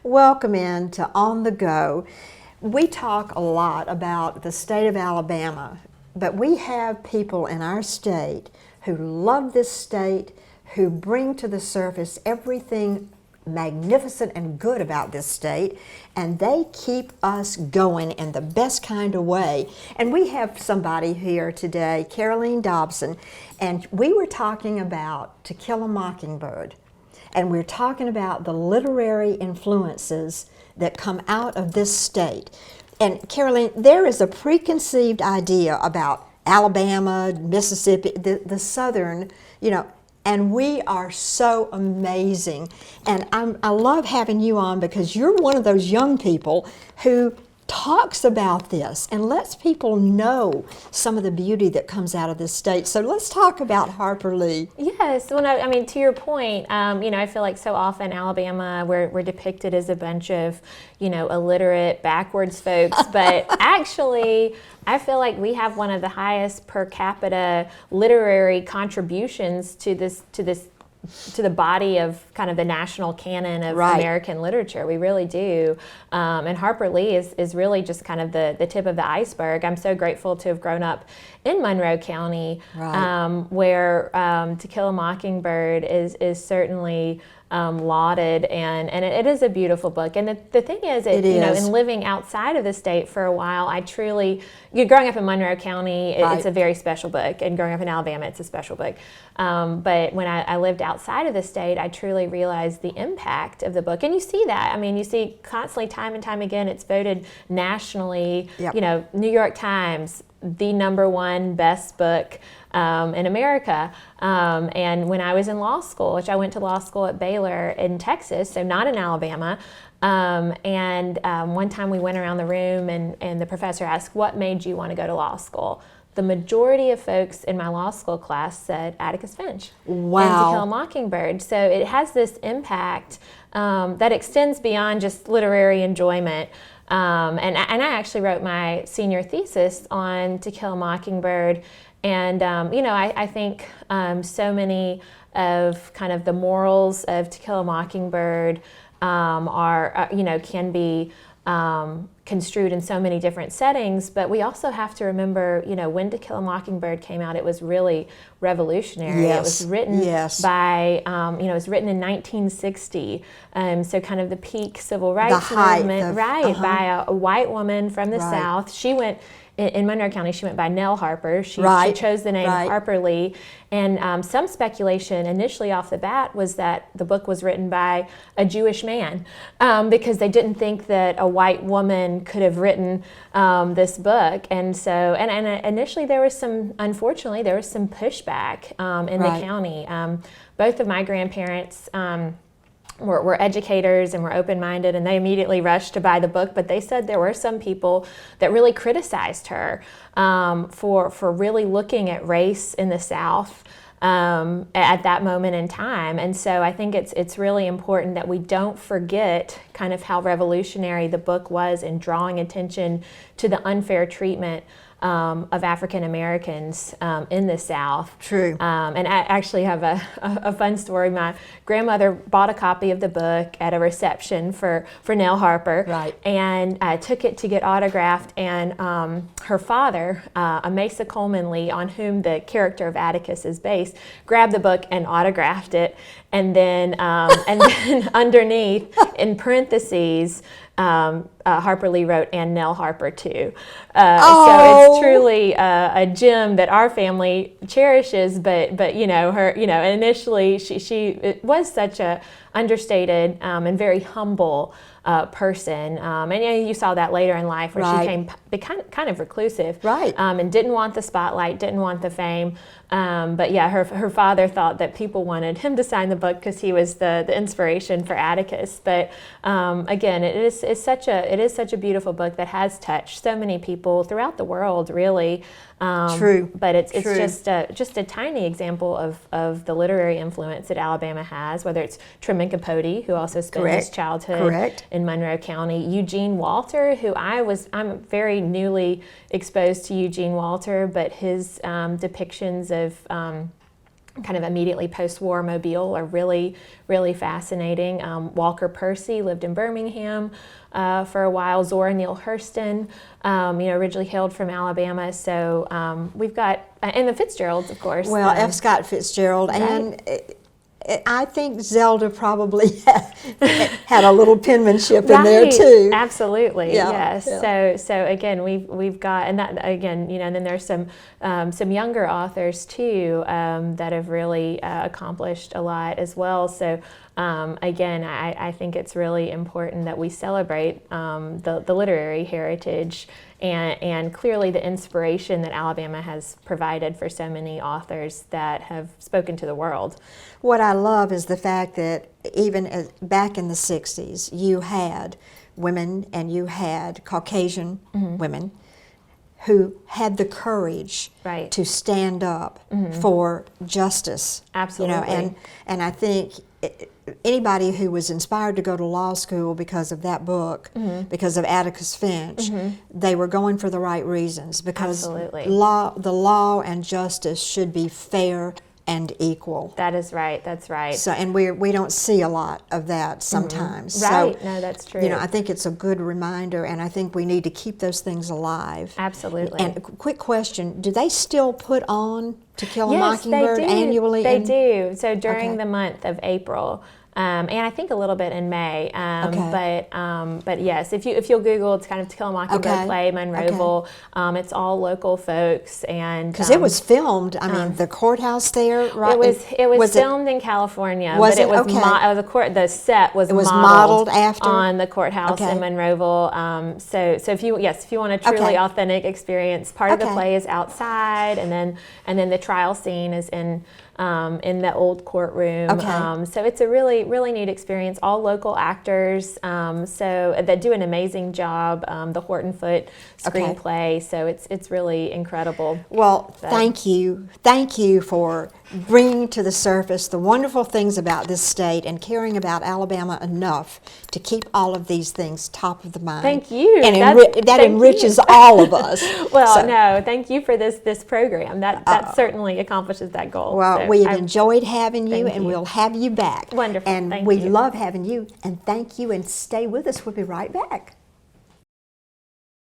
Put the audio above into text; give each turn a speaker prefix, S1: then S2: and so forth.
S1: Welcome in to On the Go. We talk a lot about the state of Alabama, but we have people in our state who love this state, who bring to the surface everything magnificent and good about this state, and they keep us going in the best kind of way. And we have somebody here today, Caroleene Dobson, and we were talking about To Kill a Mockingbird, and we're talking about the literary influences that come out of this state. And Caroleene, there is a preconceived idea about Alabama, Mississippi, the southern, and we are so amazing. And I love having you on because you're one of those young people who talks about this and lets people know some of the beauty that comes out of this state. So let's talk about Harper Lee.
S2: Yes, well, I mean, to your point, I feel like so often Alabama, we're depicted as a bunch of, illiterate, backwards folks, but actually, I feel like we have one of the highest per capita literary contributions to the body of kind of the national canon of American literature. We really do. And Harper Lee is really just kind of the tip of the iceberg. I'm so grateful to have grown up in Monroe County, where To Kill a Mockingbird is certainly lauded, and it is a beautiful book. And the thing is, in living outside of the state for a while, growing up in Monroe County, it's a very special book, and growing up in Alabama, it's a special book. But when I lived outside of the state, I truly realized the impact of the book. And you see that. I mean, you see constantly, time and time again, it's voted nationally, New York Times, the #1 best book in America. And when I was in law school, which I went to law school at Baylor in Texas, so not in Alabama, one time we went around the room and the professor asked, "What made you want to go to law school?" The majority of folks in my law school class said Atticus Finch and To Kill a Mockingbird. So it has this impact that extends beyond just literary enjoyment. And I actually wrote my senior thesis on To Kill a Mockingbird. And, I think so many of kind of the morals of To Kill a Mockingbird can be construed in so many different settings, but we also have to remember, when To Kill a Mockingbird came out, it was really revolutionary.
S1: Yes.
S2: It was written by, it was written in 1960, so kind of the peak civil rights movement, by a white woman from the South. She went, in Monroe County, she went by Nell Harper. She chose the name Harper Lee. And some speculation initially off the bat was that the book was written by a Jewish man, because they didn't think that a white woman could have written this book. And so, and initially unfortunately, there was some pushback in the county. Both of my grandparents were educators and were open-minded, and they immediately rushed to buy the book, but they said there were some people that really criticized her for really looking at race in the South at that moment in time. And so I think it's really important that we don't forget kind of how revolutionary the book was in drawing attention to the unfair treatment of African Americans in the South.
S1: True.
S2: And I actually have a fun story. My grandmother bought a copy of the book at a reception for Nell Harper, and took it to get autographed. And her father, Amasa Coleman Lee, on whom the character of Atticus is based, grabbed the book and autographed it. And then underneath, in parentheses, Harper Lee wrote, "and Nell Harper too." So it's truly a gem that our family cherishes. But her, and initially she was such a understated and very humble person, and you saw that later in life where she became kind of reclusive, and didn't want the spotlight, didn't want the fame. But her father thought that people wanted him to sign the book because he was the inspiration for Atticus. But again, it is such a beautiful book that has touched so many people throughout the world, really.
S1: True.
S2: But it's just a tiny example of the literary influence that Alabama has, whether it's Truman Capote, who also spent his childhood in Monroe County, Eugene Walter, who I'm very newly exposed to Eugene Walter, but his depictions kind of immediately post-war Mobile are really, really fascinating. Walker Percy lived in Birmingham for a while. Zora Neale Hurston, originally hailed from Alabama. So we've got, and the Fitzgeralds, of course.
S1: Well, F. Scott Fitzgerald,
S2: right.
S1: and I think Zelda probably had a little penmanship in there too.
S2: Absolutely,
S1: Yeah,
S2: yes.
S1: yeah.
S2: So again, we've got, and that again, and then there's some younger authors too that have really accomplished a lot as well. So again, I think it's really important that we celebrate the literary heritage and clearly the inspiration that Alabama has provided for so many authors that have spoken to the world.
S1: What I love is the fact that even back in the 60s, you had women and you had Caucasian women who had the courage
S2: Right.
S1: to stand up for justice.
S2: Absolutely.
S1: And I think anybody who was inspired to go to law school because of that book, because of Atticus Finch, they were going for the right reasons, because
S2: Absolutely.
S1: the law and justice should be fair and equal.
S2: That is right. That's right.
S1: So, and we don't see a lot of that sometimes.
S2: Right.
S1: So,
S2: No, that's true.
S1: I think it's a good reminder, and I think we need to keep those things alive.
S2: Absolutely.
S1: And a quick question: do they still put on To Kill a
S2: Yes,
S1: Mockingbird
S2: they do.
S1: annually?
S2: They do. So during
S1: Okay.
S2: the month of April, and I think a little bit in May. But yes, if you'll Google, it's kind of To Kill a Mockingbird
S1: Okay.
S2: play, Monroeville. It's all local folks, and
S1: Because it was filmed. I mean, the courthouse there, right?
S2: It was filmed in California,
S1: Was
S2: but it
S1: it?
S2: was
S1: Okay.
S2: the set was
S1: modeled after?
S2: on the courthouse
S1: Okay.
S2: in Monroeville. So if you want a truly
S1: Okay.
S2: authentic experience, part of the
S1: Okay.
S2: play is outside, and then the trial scene is in the old courtroom.
S1: Okay.
S2: So it's a really neat experience. All local actors, so that do an amazing job. The Horton Foote screenplay. So it's really incredible.
S1: Well, thank you for bringing to the surface the wonderful things about this state and caring about Alabama enough to keep all of these things top of the mind.
S2: Thank you.
S1: And that
S2: Thank
S1: enriches
S2: you.
S1: all of us.
S2: Well,
S1: So-
S2: no, thank you for this program. That certainly accomplishes that goal.
S1: Well,
S2: So
S1: we've
S2: I-
S1: enjoyed having you,
S2: Thank
S1: and
S2: you.
S1: we'll have you back.
S2: Wonderful.
S1: And
S2: Thank
S1: we
S2: you.
S1: love having you, and thank you, and stay with us. We'll be right back.